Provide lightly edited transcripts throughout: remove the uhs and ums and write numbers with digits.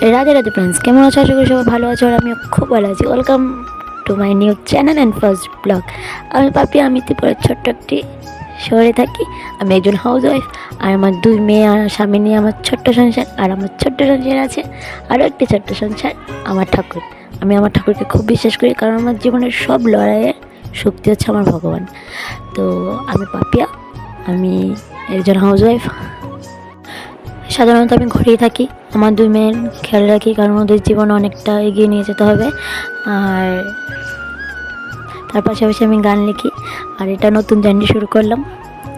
Radhe Radhe friends, কেমন আছো? আশা করি সবাই ভালো আছো আর আমিও খুব ভালো আছি। Welcome to my new channel and first blog. আমি পাপি, আমি ত্রিপুরার ছোট্ট একটি শহরে থাকি। আমি একজন হাউস ওয়াইফ আর আমার 2 মেয়ে আর স্বামী নিয়ে আমার ছোট্ট সংসার। আর আমার ছোট্ট সংসার আছে আরও একটি ছোট্ট সংসার, আমার ঠাকুর। আমি আমার ঠাকুরকে খুব বিশ্বাস করি, কারণ আমার জীবনের সব লড়াইয়ের শক্তি হচ্ছে আমার ভগবান। তো আমি পাপিয়া, আমি একজন হাউস ওয়াইফ। সাধারণত আমি ঘরেই থাকি, আমার 2 মেয়ের খেয়াল রাখি, কারণ ওদের জীবন অনেকটা এগিয়ে নিয়ে যেতে হবে। আর তার পাশাপাশি আমি গান লিখি। আর এটা নতুন জার্নি শুরু করলাম,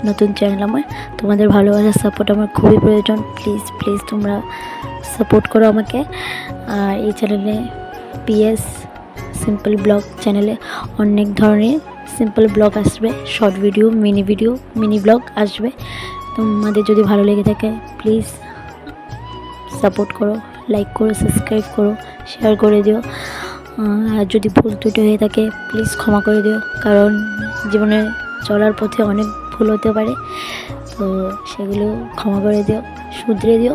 নতুন চ্যানেল আমার। তোমাদের ভালোবাসার সাপোর্ট আমার খুবই প্রয়োজন। প্লিজ প্লিজ তোমরা সাপোর্ট করো আমাকে। আর এই চ্যানেলে পিএস সিম্পল ব্লগ চ্যানেলে অনেক ধরনের সিম্পল ব্লগ আসবে, শর্ট ভিডিও, মিনি ব্লগ আসবে। তোমাদের যদি ভালো লেগে থাকে প্লিজ সাপোর্ট করো, লাইক করো, সাবস্ক্রাইব করো, শেয়ার করে দিও। আর যদি ভুল ত্রুটি হয়ে থাকে প্লিজ ক্ষমা করে দিও, কারণ জীবনে চলার পথে অনেক ভুল হতে পারে। তো সেগুলো ক্ষমা করে দিও, শুধরে দিও,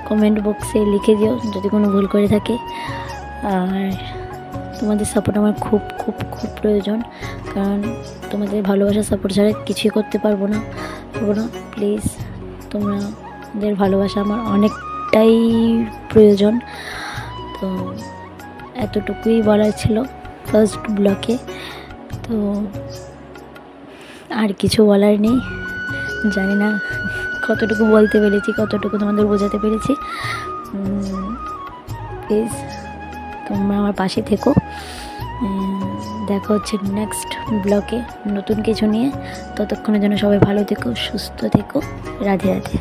কমেন্ট বক্সে লিখে দিও যদি কোনো ভুল করে থাকে। আর তোমাদের সাপোর্ট আমার খুব খুব খুব প্রয়োজন, কারণ তোমাদের ভালোবাসার সাপোর্ট ছাড়া কিছুই করতে পারবো না। প্লিজ তোমাদের ভালোবাসা আমার অনেকটাই প্রয়োজন। তো এতটুকুই বলার ছিল ফার্স্ট ব্লকে। তো আর কিছু বলার নেই, জানি না কতটুকু বলতে পেরেছি, কতটুকু তোমাদের বোঝাতে পেরেছি। প্লিজ তোমরা আমার পাশে থেকো। দেখা হচ্ছে নেক্সট ব্লকে নতুন কিছু নিয়ে। ততক্ষণের জন্য সবাই ভালো থেকো, সুস্থ থেকো। রাধে রাধে।